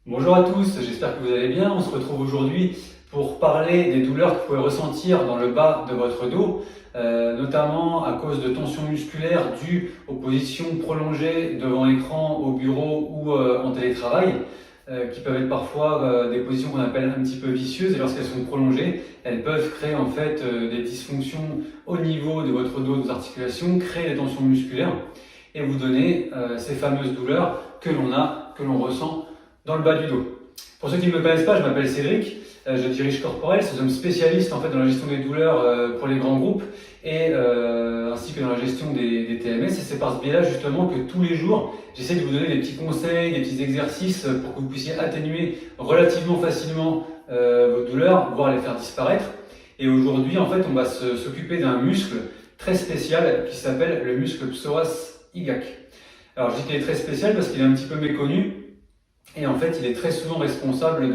Bonjour à tous, j'espère que vous allez bien. On se retrouve aujourd'hui pour parler des douleurs que vous pouvez ressentir dans le bas de votre dos, notamment à cause de tensions musculaires dues aux positions prolongées devant l'écran, au bureau ou en télétravail, qui peuvent être parfois des positions qu'on appelle un petit peu vicieuses, et lorsqu'elles sont prolongées, elles peuvent créer en fait des dysfonctions au niveau de votre dos, de vos articulations, créer des tensions musculaires et vous donner ces fameuses douleurs que l'on ressent dans le bas du dos. Pour ceux qui ne me connaissent pas, je m'appelle Cédric, je dirige Corporel, nous sommes spécialistes en fait dans la gestion des douleurs pour les grands groupes et ainsi que dans la gestion des TMS, et c'est par ce biais-là justement que tous les jours j'essaie de vous donner des petits conseils, des petits exercices pour que vous puissiez atténuer relativement facilement vos douleurs, voire les faire disparaître. Et aujourd'hui en fait on va s'occuper d'un muscle très spécial qui s'appelle le muscle psoas iliaque. Alors je dis qu'il est très spécial parce qu'il est un petit peu méconnu. Et en fait, il est très souvent responsable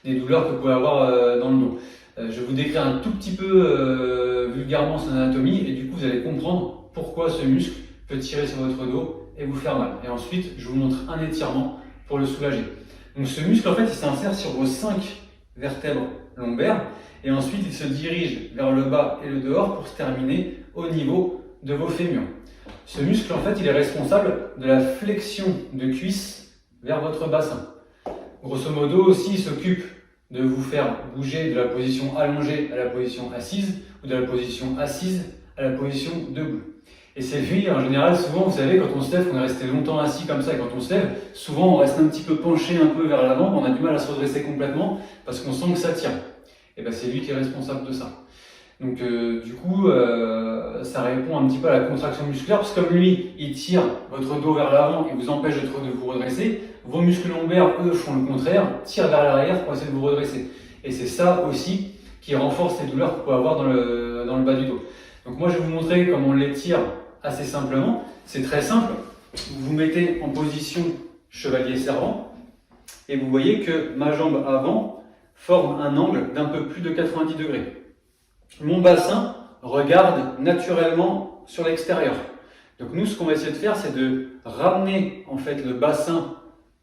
des douleurs que vous pouvez avoir dans le dos. Je vais vous décrire un tout petit peu vulgairement son anatomie et du coup, vous allez comprendre pourquoi ce muscle peut tirer sur votre dos et vous faire mal. Et ensuite, je vous montre un étirement pour le soulager. Donc ce muscle, en fait, il s'insère sur vos 5 vertèbres lombaires et ensuite, il se dirige vers le bas et le dehors pour se terminer au niveau de vos fémurs. Ce muscle, en fait, il est responsable de la flexion de cuisse vers votre bassin. Grosso modo aussi, il s'occupe de vous faire bouger de la position allongée à la position assise ou de la position assise à la position debout. Et c'est lui, en général, souvent, vous savez, quand on se lève, on est resté longtemps assis comme ça, et quand on se lève, souvent on reste un petit peu penché un peu vers l'avant, on a du mal à se redresser complètement parce qu'on sent que ça tient. Et bien c'est lui qui est responsable de ça. Donc du coup, ça répond un petit peu à la contraction musculaire, parce que comme lui, il tire votre dos vers l'avant et vous empêche de vous redresser, vos muscles lombaires, eux, font le contraire, tirent vers l'arrière pour essayer de vous redresser. Et c'est ça aussi qui renforce les douleurs que vous pouvez avoir dans le bas du dos. Donc moi, je vais vous montrer comment on les tire assez simplement. C'est très simple. Vous vous mettez en position chevalier servant et vous voyez que ma jambe avant forme un angle d'un peu plus de 90 degrés. Mon bassin regarde naturellement sur l'extérieur. Donc nous, ce qu'on va essayer de faire, c'est de ramener en fait le bassin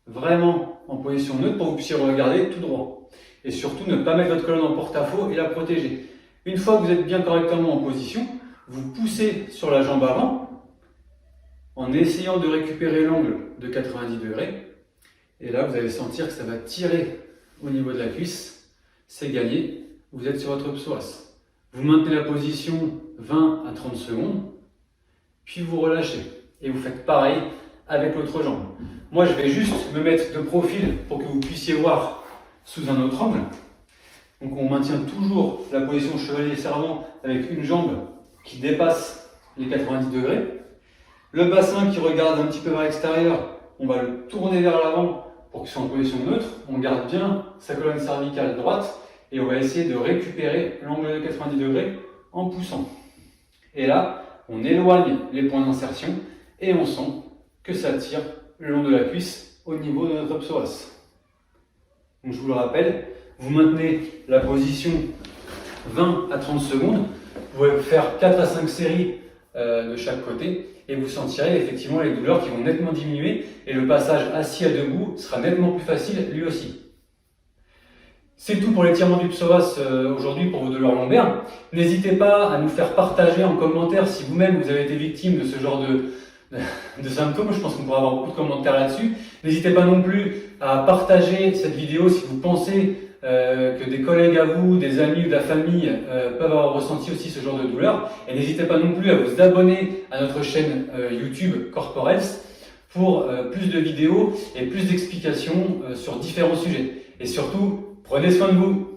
vraiment en position neutre pour que vous puissiez regarder tout droit. Et surtout, ne pas mettre votre colonne en porte-à-faux et la protéger. Une fois que vous êtes bien correctement en position, vous poussez sur la jambe avant en essayant de récupérer l'angle de 90 degrés. Et là, vous allez sentir que ça va tirer au niveau de la cuisse. C'est gagné. Vous êtes sur votre psoas. Vous maintenez la position 20 à 30 secondes, puis vous relâchez. Et vous faites pareil avec l'autre jambe. Moi, je vais juste me mettre de profil pour que vous puissiez voir sous un autre angle. Donc on maintient toujours la position chevalier servant avec une jambe qui dépasse les 90 degrés. Le bassin qui regarde un petit peu vers l'extérieur, on va le tourner vers l'avant pour qu'il soit en position neutre. On garde bien sa colonne cervicale droite. Et on va essayer de récupérer l'angle de 90 degrés en poussant. Et là, on éloigne les points d'insertion et on sent que ça tire le long de la cuisse au niveau de notre psoas. Donc je vous le rappelle, vous maintenez la position 20 à 30 secondes. Vous pouvez faire 4 à 5 séries de chaque côté et vous sentirez effectivement les douleurs qui vont nettement diminuer et le passage assis à debout sera nettement plus facile lui aussi. C'est tout pour l'étirement du psoas aujourd'hui pour vos douleurs lombaires. N'hésitez pas à nous faire partager en commentaire si vous-même vous avez été victime de ce genre de symptômes. Je pense qu'on pourra avoir beaucoup de commentaires là-dessus. N'hésitez pas non plus à partager cette vidéo si vous pensez que des collègues à vous, des amis ou de la famille peuvent avoir ressenti aussi ce genre de douleur. Et n'hésitez pas non plus à vous abonner à notre chaîne YouTube Corporels pour plus de vidéos et plus d'explications sur différents sujets. Et surtout, prenez soin de vous.